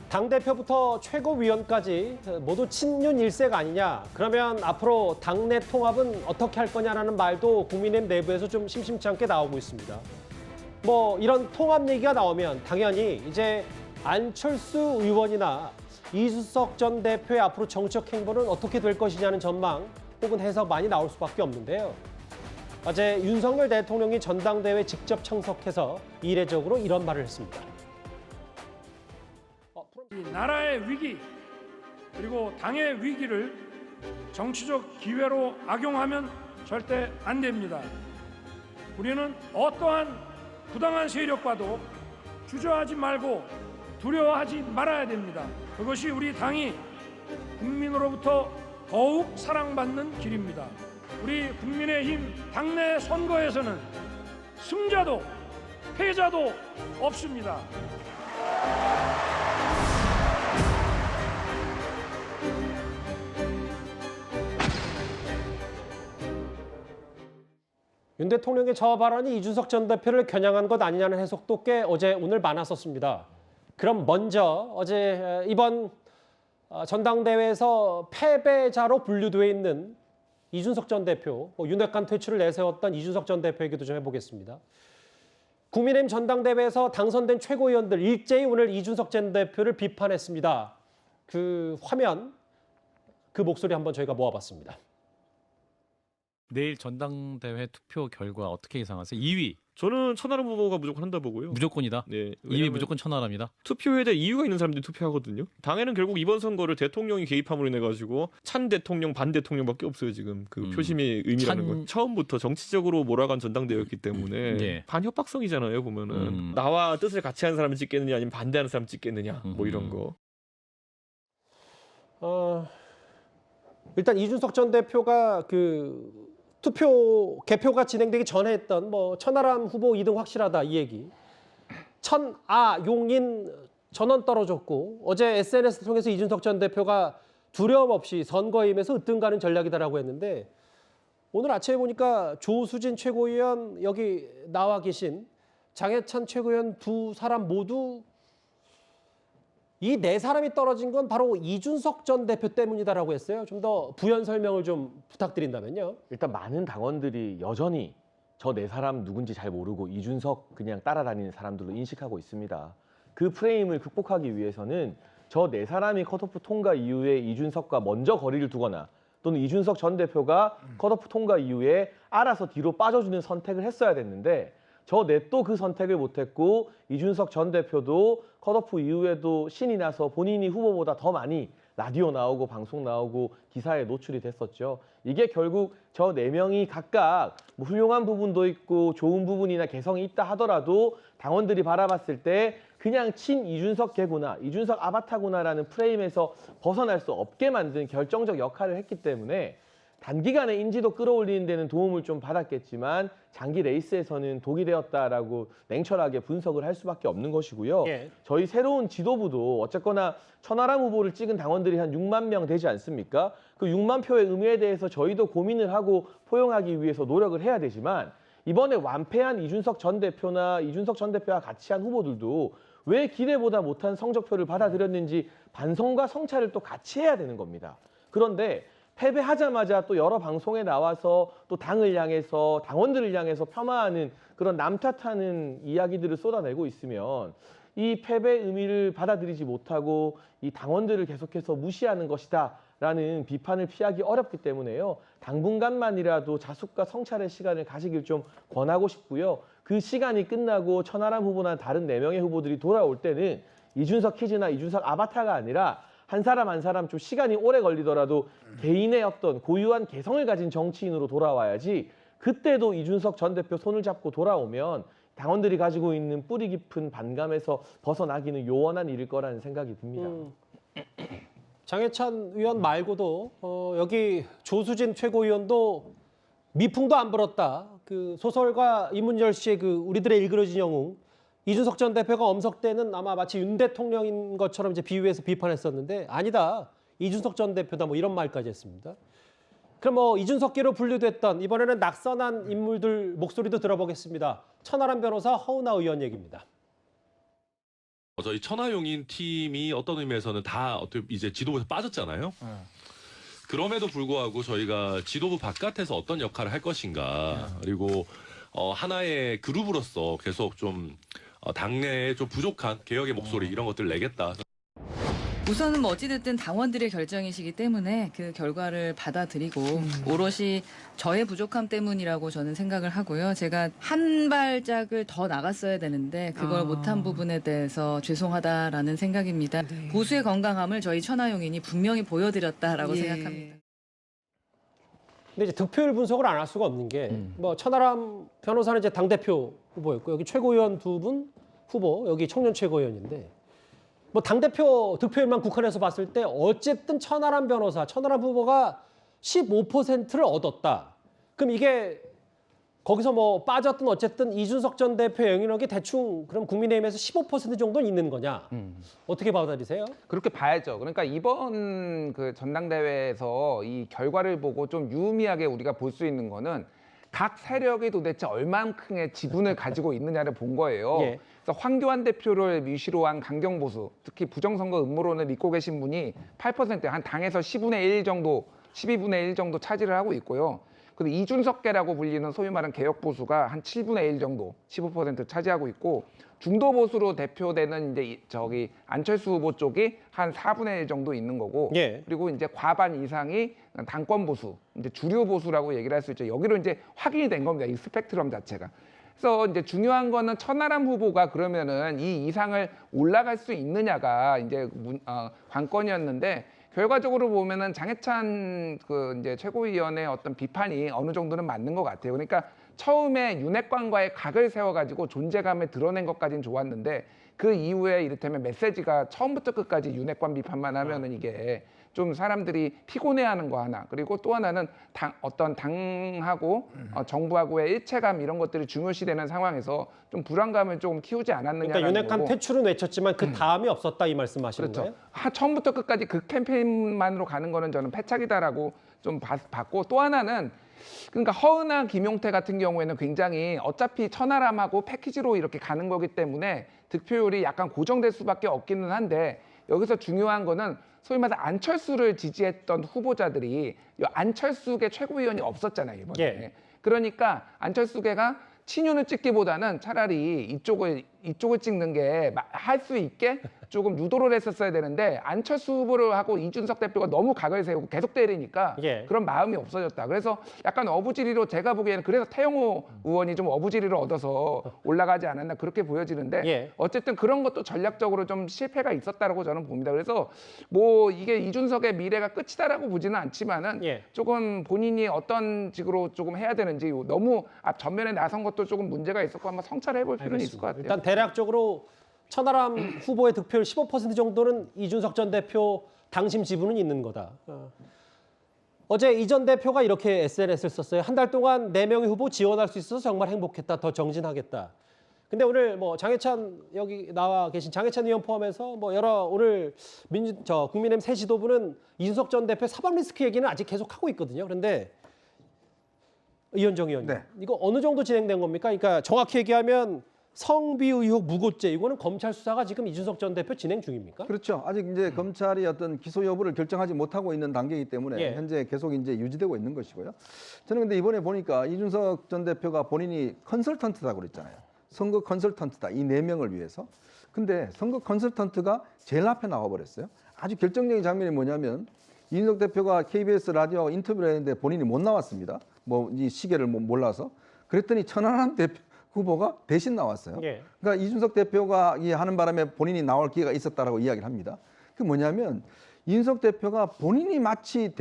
당대표부터 최고위원까지 모두 친윤 일색 아니냐. 그러면 앞으로 당내 통합은 어떻게 할 거냐라는 말도 국민의힘 내부에서 좀 심심치 않게 나오고 있습니다. 뭐 이런 통합 얘기가 나오면 당연히 이제 안철수 의원이나 이준석 전 대표의 앞으로 정치적 행보는 어떻게 될 것이냐는 전망 혹은 해석 많이 나올 수밖에 없는데요. 어제 윤석열 대통령이 전당대회에 직접 참석해서 이례적으로 이런 말을 했습니다. 이 나라의 위기 그리고 당의 위기를 정치적 기회로 악용하면 절대 안 됩니다. 우리는 어떠한 부당한 세력과도 주저하지 말고 두려워하지 말아야 됩니다. 그것이 우리 당이 국민으로부터 더욱 사랑받는 길입니다. 우리 국민의힘 당내 선거에서는 승자도 패자도 없습니다. 윤 대통령의 저 발언이 이준석 전 대표를 겨냥한 것 아니냐는 해석도 꽤 어제 오늘 많았었습니다. 그럼 먼저 어제 이번 전당대회에서 패배자로 분류되어 있는 이준석 전 대표, 윤핵관 퇴출을 내세웠던 이준석 전 대표 얘기도 좀 해보겠습니다. 국민의힘 전당대회에서 당선된 최고위원들 일제히 오늘 이준석 전 대표를 비판했습니다. 그 화면, 그 목소리 한번 저희가 모아봤습니다. 내일 전당대회 투표 결과 어떻게 예상하세요? 2위. 저는 천하람 후보가 무조건 한다 보고요. 무조건이다. 네, 2위 무조건 천하람이다. 투표에 대해 이유가 있는 사람들이 투표하거든요. 당에는 결국 이번 선거를 대통령이 개입함으로 인해 가지고 찬 대통령, 반 대통령밖에 없어요. 지금 그 표심의 의미라는 건 처음부터 정치적으로 몰아간 전당대회였기 때문에 예. 반협박성이잖아요. 보면은 나와 뜻을 같이 하는 사람을 찍겠느냐, 아니면 반대하는 사람 찍겠느냐, 뭐 이런 거. 일단 이준석 전 대표가 그 투표 개표가 진행되기 전에 했던 뭐 천하람 후보 2등 확실하다 이 얘기. 천아용인 전원 떨어졌고 어제 SNS 통해서 이준석 전 대표가 두려움 없이 선거에 임해서 으뜸 가는 전략이다라고 했는데 오늘 아침에 보니까 조수진 최고위원 여기 나와 계신 장해찬 최고위원 두 사람 모두 이 네 사람이 떨어진 건 바로 이준석 전 대표 때문이다라고 했어요. 좀 더 부연 설명을 좀 부탁드린다면요. 일단 많은 당원들이 여전히 저 네 사람 누군지 잘 모르고 이준석 그냥 따라다니는 사람들로 인식하고 있습니다. 그 프레임을 극복하기 위해서는 저 네 사람이 컷오프 통과 이후에 이준석과 먼저 거리를 두거나 또는 이준석 전 대표가 컷오프 통과 이후에 알아서 뒤로 빠져주는 선택을 했어야 됐는데 저 넷도 그 선택을 못했고 이준석 전 대표도 컷오프 이후에도 신이 나서 본인이 후보보다 더 많이 라디오 나오고 방송 나오고 기사에 노출이 됐었죠. 이게 결국 저 네 명이 각각 뭐 훌륭한 부분도 있고 좋은 부분이나 개성이 있다 하더라도 당원들이 바라봤을 때 그냥 친 이준석 개구나, 이준석 아바타구나라는 프레임에서 벗어날 수 없게 만든 결정적 역할을 했기 때문에 단기간에 인지도 끌어올리는 데는 도움을 좀 받았겠지만 장기 레이스에서는 독이 되었다라고 냉철하게 분석을 할 수밖에 없는 것이고요. 예. 저희 새로운 지도부도 어쨌거나 천하람 후보를 찍은 당원들이 한 6만 명 되지 않습니까? 그 6만 표의 의미에 대해서 저희도 고민을 하고 포용하기 위해서 노력을 해야 되지만 이번에 완패한 이준석 전 대표나 이준석 전 대표와 같이 한 후보들도 왜 기대보다 못한 성적표를 받아들였는지 반성과 성찰을 또 같이 해야 되는 겁니다. 그런데 패배하자마자 또 여러 방송에 나와서 또 당을 향해서 당원들을 향해서 폄하하는 그런 남 탓하는 이야기들을 쏟아내고 있으면 이 패배의 의미를 받아들이지 못하고 이 당원들을 계속해서 무시하는 것이다 라는 비판을 피하기 어렵기 때문에요. 당분간만이라도 자숙과 성찰의 시간을 가지길 좀 권하고 싶고요. 그 시간이 끝나고 천하람 후보나 다른 4명의 후보들이 돌아올 때는 이준석 퀴즈나 이준석 아바타가 아니라 한 사람 한 사람 좀 시간이 오래 걸리더라도 개인의 어떤 고유한 개성을 가진 정치인으로 돌아와야지 그때도 이준석 전 대표 손을 잡고 돌아오면 당원들이 가지고 있는 뿌리 깊은 반감에서 벗어나기는 요원한 일일 거라는 생각이 듭니다. 장해찬 의원 말고도 여기 조수진 최고위원도 미풍도 안 불었다. 그 소설가 이문열 씨의 그 우리들의 일그러진 영웅 이준석 전 대표가 엄석 때는 아마 마치 윤 대통령인 것처럼 이제 비유해서 비판했었는데 아니다. 이준석 전 대표다 뭐 이런 말까지 했습니다. 그럼 뭐 이준석계로 분류됐던 이번에는 낙선한 인물들 목소리도 들어보겠습니다. 천하람 변호사, 허은하 의원 얘기입니다. 저희 천하용인 팀이 어떤 의미에서는 다 어떻게 이제 지도부에서 빠졌잖아요. 그럼에도 불구하고 저희가 지도부 바깥에서 어떤 역할을 할 것인가, 그리고 하나의 그룹으로서 계속 좀 당내에 좀 부족한 개혁의 목소리 이런 것들을 내겠다. 우선은 뭐 어찌됐든 당원들의 결정이시기 때문에 그 결과를 받아들이고 오롯이 저의 부족함 때문이라고 저는 생각을 하고요. 제가 한 발짝을 더 나갔어야 되는데 그걸 못한 부분에 대해서 죄송하다라는 생각입니다. 보수의 건강함을 저희 천하용인이 분명히 보여드렸다라고 생각합니다. 근데 이제 득표율 분석을 안 할 수가 없는 게 뭐 천하람 변호사는 이제 당대표 후보였고 여기 최고위원 두 분 후보, 여기 청년 최고위원인데 뭐 당대표 득표율만 국한해서 봤을 때 어쨌든 천하람 변호사, 천하람 후보가 15%를 얻었다. 그럼 이게 거기서 뭐 빠졌든 어쨌든 이준석 전 대표 영향력이 대충 그럼 국민의힘에서 15% 정도는 있는 거냐? 어떻게 받아들이세요? 그렇게 봐야죠. 그러니까 이번 그 전당대회에서 이 결과를 보고 좀 유의미하게 우리가 볼 수 있는 거는 각 세력이 도대체 얼만큼의 지분을 가지고 있느냐를 본 거예요. 예. 그래서 황교안 대표를 위시로 한 강경보수, 특히 부정선거 음모론을 믿고 계신 분이 8%, 한 당에서 10분의 1 정도, 12분의 1 정도 차지를 하고 있고요. 그리고 이준석계라고 불리는 소위 말하는 개혁보수가 한 7분의 1 정도, 15% 차지하고 있고, 중도보수로 대표되는 이제 저기 안철수 후보 쪽이 한 4분의 1 정도 있는 거고, 예. 그리고 이제 과반 이상이 당권 보수, 이제 주류 보수라고 얘기를 할 수 있죠. 여기로 이제 확인이 된 겁니다. 이 스펙트럼 자체가. 그래서 이제 중요한 거는 천하람 후보가 그러면은 이 이상을 올라갈 수 있느냐가 이제 관건이었는데, 결과적으로 보면은 장해찬 그 이제 최고위원의 어떤 비판이 어느 정도는 맞는 것 같아요. 그러니까 처음에 윤핵관과의 각을 세워가지고 존재감을 드러낸 것까지는 좋았는데 그 이후에 이를테면 메시지가 처음부터 끝까지 윤핵관 비판만 하면은 이게 좀 사람들이 피곤해하는 거 하나, 그리고 또 하나는 어떤 당하고 정부하고의 일체감 이런 것들이 중요시되는 상황에서 좀 불안감을 좀 키우지 않았느냐라는 그러니까 윤핵관 거고. 퇴출은 외쳤지만 그 다음이 없었다 이 말씀하시는 그렇죠. 거예요? 처음부터 끝까지 그 캠페인만으로 가는 거는 저는 패착이다라고 좀 봤고, 또 하나는 그러니까 허은하, 김용태 같은 경우에는 굉장히 어차피 천하람하고 패키지로 이렇게 가는 거기 때문에 득표율이 약간 고정될 수밖에 없기는 한데, 여기서 중요한 거는 소위 말해서 안철수를 지지했던 후보자들이 안철수계 최고위원이 없었잖아요, 이번에. 예. 그러니까 안철수계가 친윤을 찍기보다는 차라리 이쪽을 찍는 게 할 수 있게 조금 유도를 했었어야 되는데, 안철수 후보를 하고 이준석 대표가 너무 각을 세우고 계속 때리니까 예. 그런 마음이 없어졌다. 그래서 약간 어부지리로, 제가 보기에는 그래서 태영호 의원이 좀 어부지리를 얻어서 올라가지 않았나 그렇게 보여지는데, 예. 어쨌든 그런 것도 전략적으로 좀 실패가 있었다라고 저는 봅니다. 그래서 뭐 이게 이준석의 미래가 끝이다라고 보지는 않지만은 예. 조금 본인이 어떤 식으로 조금 해야 되는지, 너무 전면에 나선 것도 조금 문제가 있었고 한번 성찰해 볼 필요는 있을 것 같아요. 일단 대략적으로 천하람 후보의 득표율 15% 정도는 이준석 전 대표 당심 지분은 있는 거다. 어제 이 전 대표가 이렇게 SNS를 썼어요. 한 달 동안 4명의 후보 지원할 수 있어서 정말 행복했다. 더 정진하겠다. 근데 오늘 뭐 장해찬, 여기 나와 계신 장해찬 의원 포함해서 뭐 여러 오늘 국민의힘 새 지도부는 이준석 전 대표 사법 리스크 얘기는 아직 계속 하고 있거든요. 그런데 이현정 의원님, 네. 이거 어느 정도 진행된 겁니까? 그러니까 정확히 얘기하면 성비 의혹 무고죄, 이거는 검찰 수사가 지금 이준석 전 대표 진행 중입니까? 그렇죠. 아직 이제 검찰이 어떤 기소 여부를 결정하지 못하고 있는 단계이기 때문에 예. 현재 계속 이제 유지되고 있는 것이고요. 저는 근데 이번에 보니까 이준석 전 대표가 본인이 컨설턴트라고 그랬잖아요. 선거 컨설턴트다. 이 4명을 위해서. 근데 선거 컨설턴트가 제일 앞에 나와버렸어요. 아주 결정적인 장면이 뭐냐면 이준석 대표가 KBS 라디오 인터뷰를 했는데 본인이 못 나왔습니다. 뭐 이 시계를 몰라서. 그랬더니 천하람 대표 후보가 대신 나왔어요. 예. 그러니까 이준석 대표가 하는 바람에 본인이 나올 기회가 있었다라고 이야기를 합니다. 그 뭐냐면 이준석 대표가 본인이 마치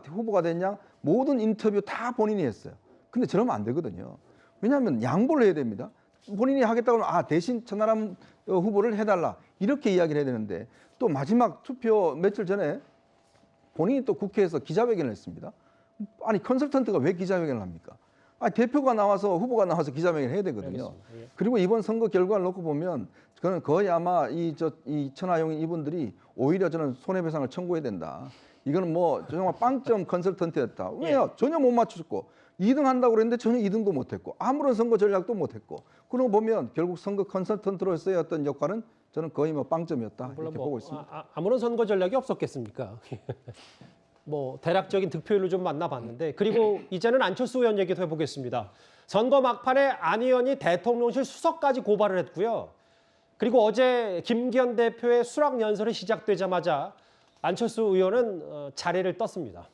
후보가 됐냐 모든 인터뷰 다 본인이 했어요. 근데 저러면 안 되거든요. 왜냐하면 양보를 해야 됩니다. 본인이 하겠다고 하면 대신 천하람 후보를 해달라 이렇게 이야기를 해야 되는데, 또 마지막 투표 며칠 전에 본인이 또 국회에서 기자회견을 했습니다. 아니 컨설턴트가 왜 기자회견을 합니까? 대표가 나와서 후보가 나와서 기자회견을 해야 되거든요. 예. 그리고 이번 선거 결과를 놓고 보면 저는 거의 아마 이 천하용인 이분들이 오히려 저는 손해배상을 청구해야 된다. 이거는 뭐 정말 빵점 컨설턴트였다. 왜요? 전혀 못 맞췄고 2등 한다고 그랬는데 전혀 2등도 못했고 아무런 선거 전략도 못했고, 그러고 보면 결국 선거 컨설턴트로서의 어떤 역할은 저는 거의 뭐 빵점이었다 물론 이렇게 보고 있습니다. 아무런 선거 전략이 없었겠습니까? 뭐 대략적인 득표율을 좀 만나봤는데 그리고 이제는 안철수 의원 얘기도 해보겠습니다. 선거 막판에 안 의원이 대통령실 수석까지 고발을 했고요. 그리고 어제 김기현 대표의 수락 연설이 시작되자마자 안철수 의원은 자리를 떴습니다.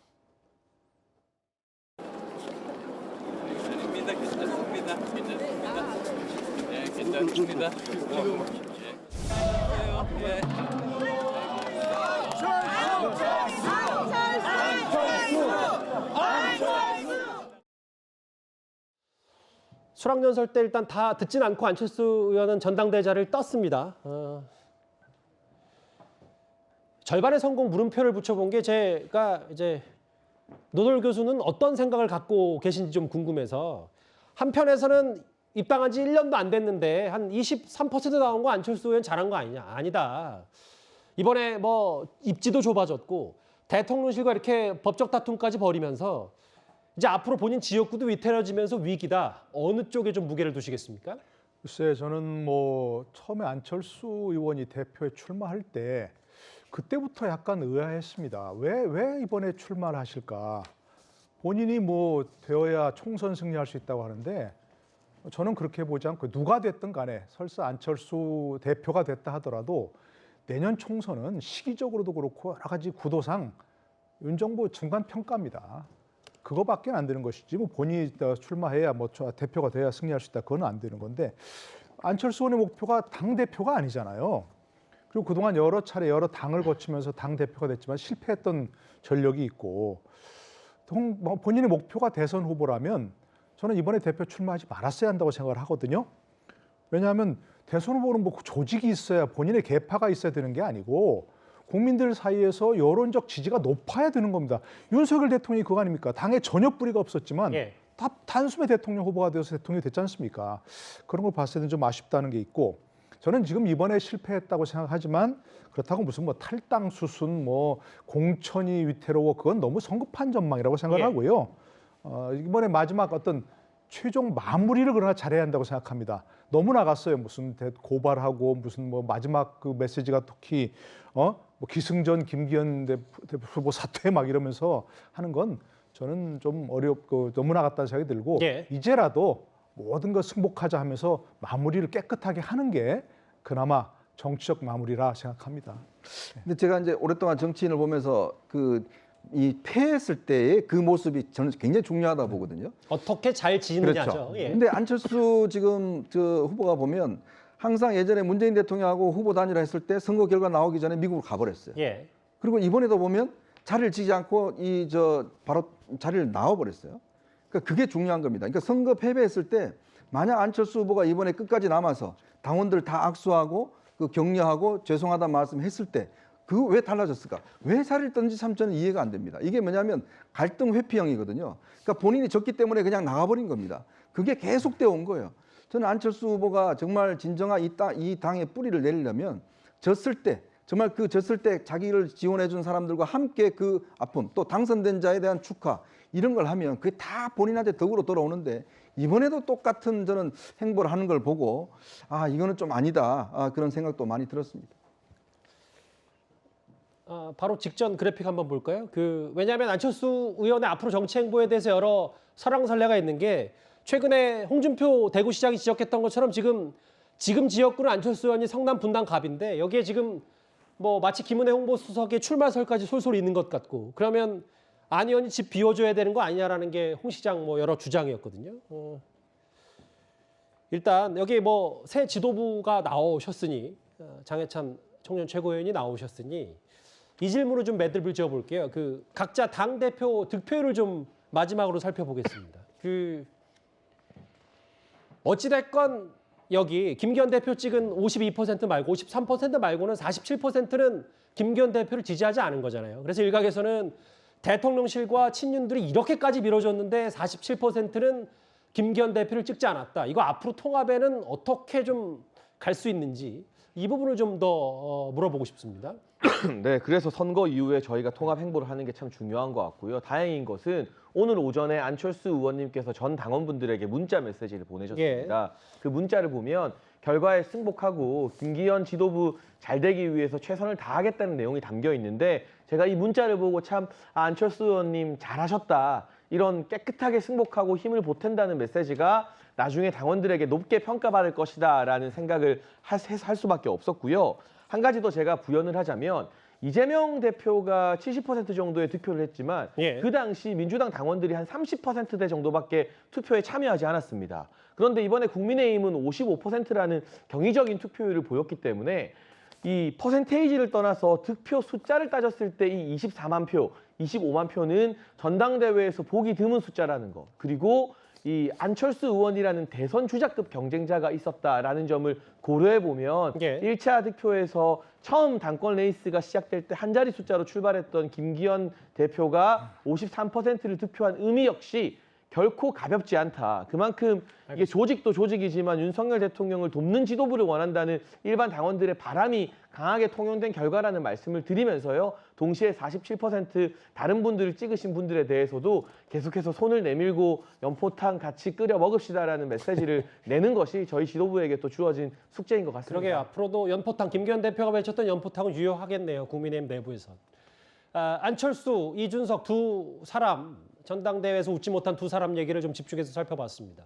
괜찮습니다. 수락연설 때 일단 다 듣진 않고 안철수 의원은 전당대회 자리를 떴습니다. 절반의 성공 물음표를 붙여본 게 제가 이제 노돌 교수는 어떤 생각을 갖고 계신지 좀 궁금해서 한편에서는 입당한 지 1년도 안 됐는데 한 23% 나온 거 안철수 의원 잘한 거 아니냐? 아니다. 이번에 뭐 입지도 좁아졌고 대통령실과 이렇게 법적 다툼까지 벌이면서 이제 앞으로 본인 지역구도 위태로워지면서 위기다. 어느 쪽에 좀 무게를 두시겠습니까? 글쎄 저는 뭐 처음에 안철수 의원이 대표에 출마할 때 그때부터 약간 의아했습니다. 왜 이번에 출마를 하실까? 본인이 뭐 되어야 총선 승리할 수 있다고 하는데 저는 그렇게 보지 않고 누가 됐든 간에 설사 안철수 대표가 됐다 하더라도 내년 총선은 시기적으로도 그렇고 여러 가지 구도상 윤 정부 중간 평가입니다. 그거밖에 안 되는 것이지 뭐 본인이 출마해야 뭐 대표가 돼야 승리할 수 있다 그건 안 되는 건데 안철수 의원의 목표가 당 대표가 아니잖아요. 그리고 그동안 여러 차례 여러 당을 거치면서 당 대표가 됐지만 실패했던 전력이 있고 본인의 목표가 대선 후보라면 저는 이번에 대표 출마하지 말았어야 한다고 생각을 하거든요. 왜냐하면 대선 후보는 뭐 조직이 있어야 본인의 계파가 있어야 되는 게 아니고 국민들 사이에서 여론적 지지가 높아야 되는 겁니다. 윤석열 대통령이 그거 아닙니까? 당에 전혀 뿌리가 없었지만 다 단숨에 대통령 후보가 되어서 대통령이 됐지 않습니까? 그런 걸 봤을 때는 좀 아쉽다는 게 있고 저는 지금 이번에 실패했다고 생각하지만 그렇다고 무슨 뭐 탈당 수순 뭐 공천이 위태로워 그건 너무 성급한 전망이라고 생각을 하고요. 이번에 마지막 어떤 최종 마무리를 그러나 잘해야 한다고 생각합니다. 너무 나갔어요. 무슨 고발하고 무슨 뭐 마지막 그 메시지가 특히 뭐 기승전 김기현 후보 사퇴 막 이러면서 하는 건 저는 좀 어렵고 너무 나갔다는 생각이 들고 이제라도 모든 것 승복하자 하면서 마무리를 깨끗하게 하는 게 그나마 정치적 마무리라 생각합니다. 근데 제가 이제 오랫동안 정치인을 보면서 이 패했을 때의 그 모습이 저는 굉장히 중요하다 보거든요. 어떻게 잘 지느냐죠. 그렇죠. 근데 안철수 지금 저 후보가 보면 항상 예전에 문재인 대통령하고 후보 단일화 했을 때 선거 결과 나오기 전에 미국으로 가버렸어요. 그리고 이번에도 보면 자리를 지지 않고 바로 자리를 나와버렸어요. 그러니까 그게 중요한 겁니다. 그러니까 선거 패배했을 때 만약 안철수 후보가 이번에 끝까지 남아서 당원들 다 악수하고 격려하고 죄송하다 말씀했을 때 그 왜 달라졌을까? 왜 자리를 떴는지 참 저는 이해가 안 됩니다. 이게 뭐냐면 갈등 회피형이거든요. 그러니까 본인이 졌기 때문에 그냥 나가버린 겁니다. 그게 계속되어 온 거예요. 저는 안철수 후보가 정말 진정한 이 당의 뿌리를 내리려면 졌을 때 정말 졌을 때 자기를 지원해 준 사람들과 함께 그 아픔 또 당선된 자에 대한 축하 이런 걸 하면 그게 다 본인한테 덕으로 돌아오는데 이번에도 똑같은 저는 행보를 하는 걸 보고 이거는 좀 아니다 그런 생각도 많이 들었습니다. 바로 직전 그래픽 한번 볼까요? 왜냐하면 안철수 의원의 앞으로 정치 행보에 대해서 여러 설왕설래가 있는 게 최근에 홍준표 대구시장이 지적했던 것처럼 지금 지역구는 안철수 의원이 성남 분당 갑인데 여기에 지금 뭐 마치 김은혜 홍보수석의 출마설까지 솔솔 있는 것 같고 그러면 안 의원이 집 비워줘야 되는 거 아니냐라는 게 홍 시장 뭐 여러 주장이었거든요. 일단 여기 뭐 새 지도부가 나오셨으니 장해찬 청년 최고위원이 나오셨으니 이 질문을 좀 매듭을 지어볼게요. 각자 당 대표 득표율을 좀 마지막으로 살펴보겠습니다. 어찌됐건 여기 김기현 대표 찍은 52% 말고 53% 말고는 47%는 김기현 대표를 지지하지 않은 거잖아요. 그래서 일각에서는 대통령실과 친윤들이 이렇게까지 밀어줬는데 47%는 김기현 대표를 찍지 않았다. 이거 앞으로 통합에는 어떻게 좀 갈 수 있는지 이 부분을 좀 더 물어보고 싶습니다. 네, 그래서 선거 이후에 저희가 통합 행보를 하는 게 참 중요한 것 같고요. 다행인 것은 오늘 오전에 안철수 의원님께서 전 당원분들에게 문자 메시지를 보내셨습니다. 그 문자를 보면 결과에 승복하고 김기현 지도부 잘 되기 위해서 최선을 다하겠다는 내용이 담겨 있는데 제가 이 문자를 보고 참 안철수 의원님 잘하셨다. 이런 깨끗하게 승복하고 힘을 보탠다는 메시지가 나중에 당원들에게 높게 평가받을 것이다라는 생각을 할 수밖에 없었고요. 한 가지 더 제가 부연을 하자면 이재명 대표가 70% 정도의 득표를 했지만 예. 그 당시 민주당 당원들이 한 30%대 정도밖에 투표에 참여하지 않았습니다. 그런데 이번에 국민의힘은 55%라는 경이적인 투표율을 보였기 때문에 이 퍼센테이지를 떠나서 득표 숫자를 따졌을 때 이 24만 표, 25만 표는 전당대회에서 보기 드문 숫자라는 거. 그리고 이 안철수 의원이라는 대선 주자급 경쟁자가 있었다라는 점을 고려해 보면 예. 1차 득표에서 처음 당권 레이스가 시작될 때 한 자리 숫자로 출발했던 김기현 대표가 53%를 득표한 의미 역시 결코 가볍지 않다. 그만큼 이게 조직도 조직이지만 윤석열 대통령을 돕는 지도부를 원한다는 일반 당원들의 바람이 강하게 통용된 결과라는 말씀을 드리면서요. 동시에 47% 다른 분들을 찍으신 분들에 대해서도 계속해서 손을 내밀고 연포탕 같이 끓여 먹읍시다라는 메시지를 내는 것이 저희 지도부에게 또 주어진 숙제인 것 같습니다. 그러게요. 앞으로도 연포탕, 김기현 대표가 외쳤던 연포탕은 유효하겠네요. 국민의힘 내부에서. 안철수, 이준석 두 사람, 전당대회에서 웃지 못한 두 사람 얘기를 좀 집중해서 살펴봤습니다.